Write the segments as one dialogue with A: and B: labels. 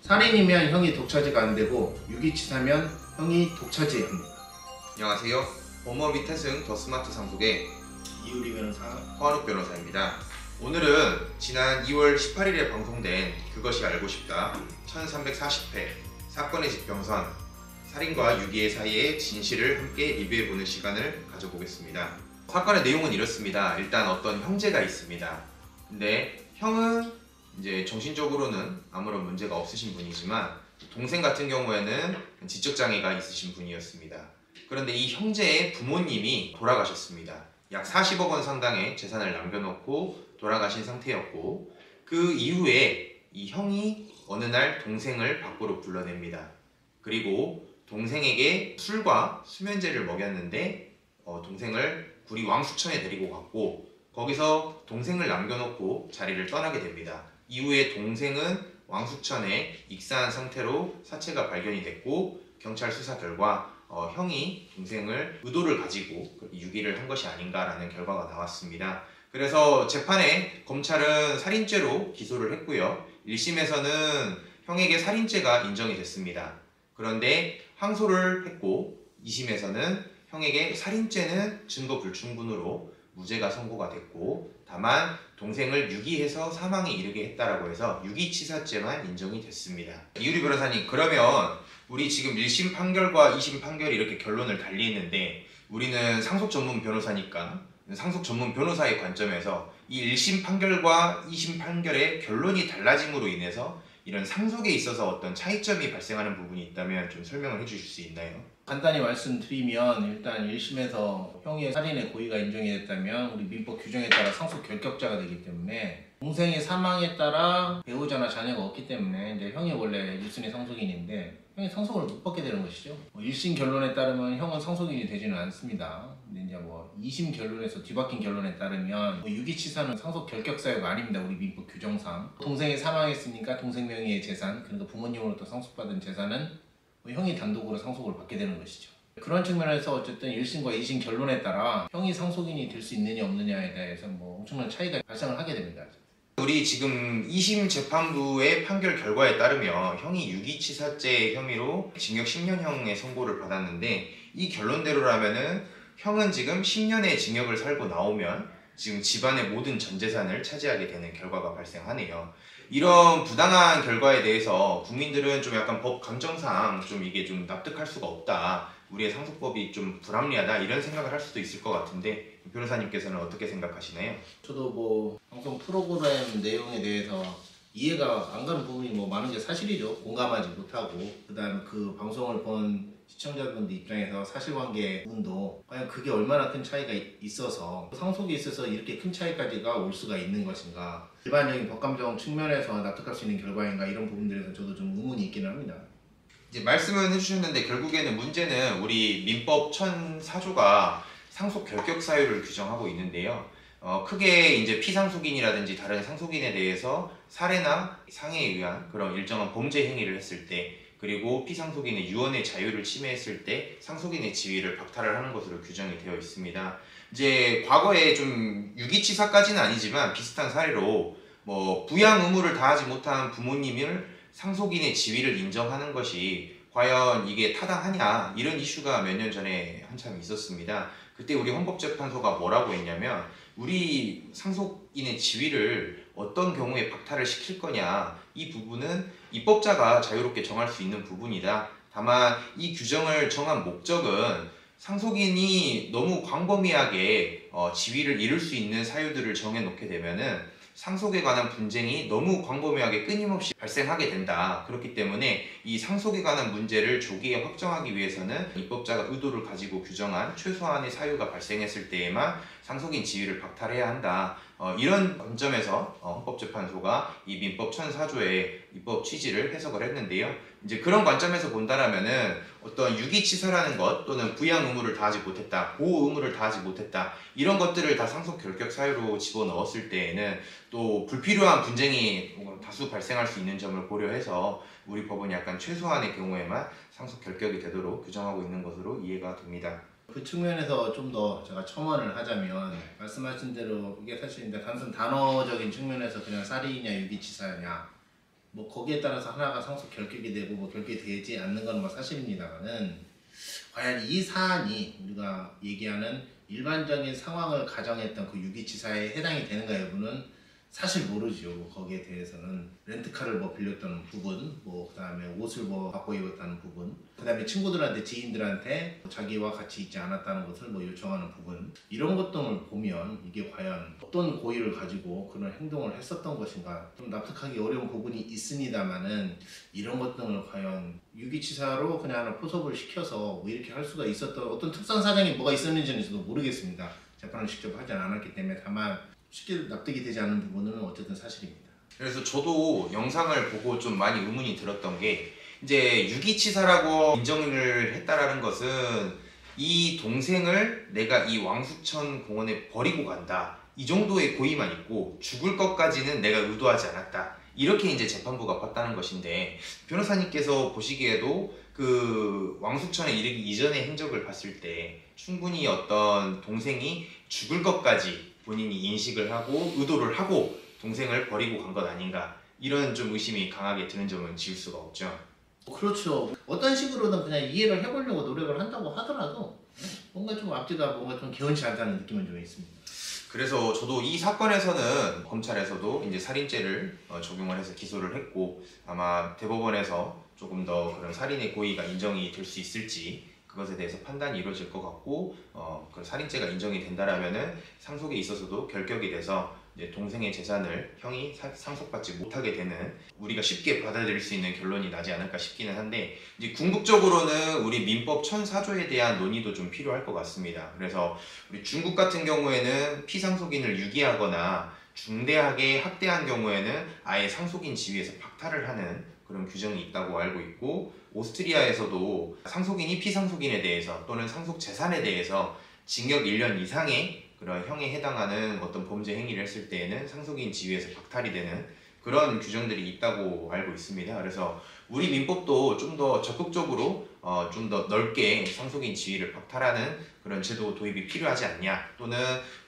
A: 살인이면 형이 독차지가 안 되고 유기치사면 형이 독차지해야 합니다.
B: 안녕하세요. 법무법인 태승 더 스마트 상속의
A: 이유리 변호사,
B: 허한욱 변호사입니다. 오늘은 지난 2월 18일에 방송된 그것이 알고 싶다 1340회 사건의 지평선 살인과 유기의 사이의 진실을 함께 리뷰해보는 시간을 가져보겠습니다. 사건의 내용은 이렇습니다. 일단 어떤 형제가 있습니다. 근데 형은 이제 정신적으로는 아무런 문제가 없으신 분이지만 동생 같은 경우에는 지적장애가 있으신 분이었습니다. 그런데 이 형제의 부모님이 돌아가셨습니다. 약 40억 원 상당의 재산을 남겨놓고 돌아가신 상태였고, 그 이후에 이 형이 어느 날 동생을 밖으로 불러냅니다. 그리고 동생에게 술과 수면제를 먹였는데 동생을 구리 왕수천에 데리고 갔고, 거기서 동생을 남겨놓고 자리를 떠나게 됩니다. 이후에 동생은 왕수천에 익사한 상태로 사체가 발견이 됐고, 경찰 수사 결과 형이 동생을 의도를 가지고 유기를 한 것이 아닌가라는 결과가 나왔습니다. 그래서 재판에 검찰은 살인죄로 기소를 했고요. 1심에서는 형에게 살인죄가 인정이 됐습니다. 그런데 항소를 했고 2심에서는 형에게 살인죄는 증거 불충분으로 무죄가 선고가 됐고, 다만 동생을 유기해서 사망에 이르게 했다라고 해서 유기치사죄만 인정이 됐습니다. 이유리 변호사님, 그러면 우리 지금 1심 판결과 2심 판결이 이렇게 결론을 달리했는데, 우리는 상속 전문 변호사니까 상속 전문 변호사의 관점에서 이 1심 판결과 2심 판결의 결론이 달라짐으로 인해서 이런 상속에 있어서 어떤 차이점이 발생하는 부분이 있다면 좀 설명을 해주실 수 있나요?
A: 간단히 말씀드리면 일단 1심에서 형의 살인의 고의가 인정이 됐다면 우리 민법 규정에 따라 상속 결격자가 되기 때문에 동생의 사망에 따라 배우자나 자녀가 없기 때문에 이제 형이 원래 1순위 상속인인데 형이 상속을 못 받게 되는 것이죠. 1심 결론에 따르면 형은 상속인이 되지는 않습니다. 근데 이제 2심 결론에서 뒤바뀐 결론에 따르면 유기치사는 상속 결격 사유가 아닙니다. 우리 민법 규정상 동생이 사망했으니까 동생 명의의 재산, 그러니까 부모님으로부터 상속받은 재산은 형이 단독으로 상속을 받게 되는 것이죠. 그런 측면에서 어쨌든 1심과 2심 결론에 따라 형이 상속인이 될 수 있느냐 없느냐에 대해서 엄청난 차이가 발생을 하게 됩니다.
B: 우리 지금 2심 재판부의 판결 결과에 따르면 형이 유기치사죄 혐의로 징역 10년형의 선고를 받았는데, 이 결론대로라면은 형은 지금 10년의 징역을 살고 나오면 지금 집안의 모든 전 재산을 차지하게 되는 결과가 발생하네요. 이런 부당한 결과에 대해서 국민들은 좀 약간 법 감정상 좀 이게 좀 납득할 수가 없다, 우리의 상속법이 좀 불합리하다, 이런 생각을 할 수도 있을 것 같은데 변호사님께서는 어떻게 생각하시나요?
A: 저도 방송 프로그램 내용에 대해서 이해가 안 가는 부분이 많은 게 사실이죠. 공감하지 못하고, 그다음 그 방송을 본 시청자분들 입장에서 사실관계 부분도 과연 그게 얼마나 큰 차이가 있어서 상속에 있어서 이렇게 큰 차이까지가 올 수가 있는 것인가, 일반적인 법감정 측면에서 납득할 수 있는 결과인가, 이런 부분들에서 저도 좀 의문이 있기는 합니다.
B: 이제 말씀을 해주셨는데 결국에는 문제는 우리 민법 1004조가 상속 결격 사유를 규정하고 있는데요. 크게 이제 피상속인이라든지 다른 상속인에 대해서 살해나 상해에 의한 그런 일정한 범죄 행위를 했을 때, 그리고 피상속인의 유언의 자유를 침해했을 때 상속인의 지위를 박탈을 하는 것으로 규정이 되어 있습니다. 이제 과거에 좀 유기치사까지는 아니지만 비슷한 사례로 부양 의무를 다하지 못한 부모님을 상속인의 지위를 인정하는 것이 과연 이게 타당하냐, 이런 이슈가 몇 년 전에 한참 있었습니다. 그때 우리 헌법재판소가 뭐라고 했냐면, 우리 상속인의 지위를 어떤 경우에 박탈을 시킬 거냐, 이 부분은 입법자가 자유롭게 정할 수 있는 부분이다. 다만 이 규정을 정한 목적은 상속인이 너무 광범위하게 지위를 잃을 수 있는 사유들을 정해놓게 되면은 상속에 관한 분쟁이 너무 광범위하게 끊임없이 발생하게 된다. 그렇기 때문에 이 상속에 관한 문제를 조기에 확정하기 위해서는 입법자가 의도를 가지고 규정한 최소한의 사유가 발생했을 때에만 상속인 지위를 박탈해야 한다. 이런 관점에서 헌법재판소가 이 민법 1004조의 입법 취지를 해석을 했는데요. 이제 그런 관점에서 본다라면은 어떤 유기치사라는 것, 또는 부양 의무를 다하지 못했다, 보호 의무를 다하지 못했다, 이런 것들을 다 상속 결격 사유로 집어넣었을 때에는 또 불필요한 분쟁이 다수 발생할 수 있는 점을 고려해서 우리 법은 약간 최소한의 경우에만 상속 결격이 되도록 규정하고 있는 것으로 이해가 됩니다.
A: 그 측면에서 좀 더 제가 첨언을 하자면, 말씀하신 대로 이게 사실 단순 단어적인 측면에서 그냥 살인이냐 유기치사냐 뭐 거기에 따라서 하나가 상속 결격이 되고 뭐 결격이 되지 않는 건 뭐 사실입니다만은 과연 이 사안이 우리가 얘기하는 일반적인 상황을 가정했던 그 유기치사에 해당이 되는가 여부는 사실 모르죠. 거기에 대해서는 렌트카를 뭐 빌렸던 부분, 뭐 그다음에 옷을 뭐 바꿔 입었다는 부분, 그다음에 친구들한테 지인들한테 자기와 같이 있지 않았다는 것을 뭐 요청하는 부분, 이런 것들을 보면 이게 과연 어떤 고의를 가지고 그런 행동을 했었던 것인가 좀 납득하기 어려운 부분이 있습니다만은 이런 것들을 과연 유기치사로 그냥 하나 포섭을 시켜서 뭐 이렇게 할 수가 있었던 어떤 특선 사정이 뭐가 있었는지는 저도 모르겠습니다. 재판을 직접 하지 않았기 때문에 다만 쉽게 납득이 되지 않는 부분은 어쨌든 사실입니다.
B: 그래서 저도 영상을 보고 좀 많이 의문이 들었던 게 이제 유기치사라고 인정을 했다라는 것은 이 동생을 내가 이 왕수천 공원에 버리고 간다 이 정도의 고의만 있고 죽을 것까지는 내가 의도하지 않았다 이렇게 이제 재판부가 봤다는 것인데 변호사님께서 보시기에도 그 왕수천에 이르기 이전의 행적을 봤을 때 충분히 어떤 동생이 죽을 것까지 본인이 인식을 하고 의도를 하고 동생을 버리고 간 것 아닌가 이런 좀 의심이 강하게 드는 점은 지울 수가 없죠.
A: 그렇죠. 어떤 식으로든 그냥 이해를 해보려고 노력을 한다고 하더라도 뭔가 좀 앞뒤가 뭔가 좀 개운치 않다는 느낌은 좀 있습니다.
B: 그래서 저도 이 사건에서는 검찰에서도 이제 살인죄를 적용을 해서 기소를 했고 아마 대법원에서 조금 더 그런 살인의 고의가 인정이 될 수 있을지 그것에 대해서 판단이 이루어질 것 같고 그 살인죄가 인정이 된다라면은 상속에 있어서도 결격이 돼서 이제 동생의 재산을 형이 상속받지 못하게 되는 우리가 쉽게 받아들일 수 있는 결론이 나지 않을까 싶기는 한데 이제 궁극적으로는 우리 민법 1004조에 대한 논의도 좀 필요할 것 같습니다. 그래서 우리 중국 같은 경우에는 피상속인을 유기하거나 중대하게 학대한 경우에는 아예 상속인 지위에서 박탈을 하는 그런 규정이 있다고 알고 있고 오스트리아에서도 상속인이 피상속인에 대해서 또는 상속 재산에 대해서 징역 1년 이상의 그런 형에 해당하는 어떤 범죄 행위를 했을 때에는 상속인 지위에서 박탈이 되는 그런 규정들이 있다고 알고 있습니다. 그래서 우리 민법도 좀 더 적극적으로 좀 더 넓게 상속인 지위를 박탈하는 그런 제도 도입이 필요하지 않냐 또는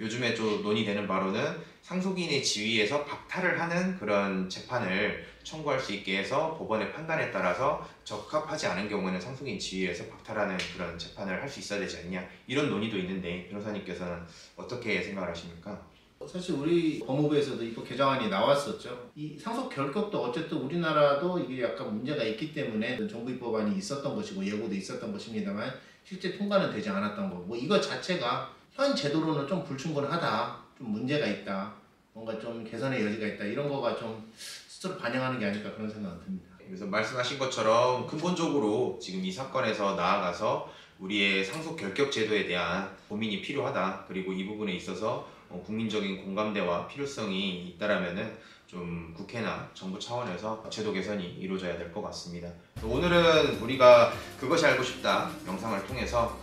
B: 요즘에 좀 논의되는 바로는 상속인의 지위에서 박탈을 하는 그런 재판을 청구할 수 있게 해서 법원의 판단에 따라서 적합하지 않은 경우에는 상속인 지위에서 박탈하는 그런 재판을 할 수 있어야 되지 않냐 이런 논의도 있는데 변호사님께서는 어떻게 생각을 하십니까?
A: 사실 우리 법무부에서도 입법 개정안이 나왔었죠. 이 상속 결격도 어쨌든 우리나라도 이게 약간 문제가 있기 때문에 정부 입법안이 있었던 것이고 예고도 있었던 것입니다만 실제 통과는 되지 않았던 거고 뭐 이거 자체가 현 제도로는 좀 불충분하다, 좀 문제가 있다, 뭔가 좀 개선의 여지가 있다 이런 거가 좀 스스로 반영하는 게 아닐까 그런 생각은 듭니다.
B: 그래서 말씀하신 것처럼 근본적으로 지금 이 사건에서 나아가서 우리의 상속 결격 제도에 대한 고민이 필요하다. 그리고 이 부분에 있어서 국민적인 공감대와 필요성이 있다라면은 좀 국회나 정부 차원에서 제도 개선이 이루어져야 될 것 같습니다. 오늘은 우리가 그것이 알고 싶다 영상을 통해서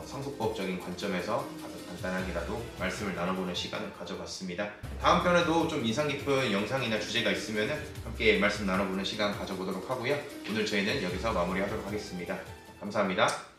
B: 상속법적인 관점에서 간단하게라도 말씀을 나눠보는 시간을 가져봤습니다. 다음 편에도 좀 인상 깊은 영상이나 주제가 있으면 함께 말씀 나눠보는 시간 가져보도록 하고요. 오늘 저희는 여기서 마무리하도록 하겠습니다. 감사합니다.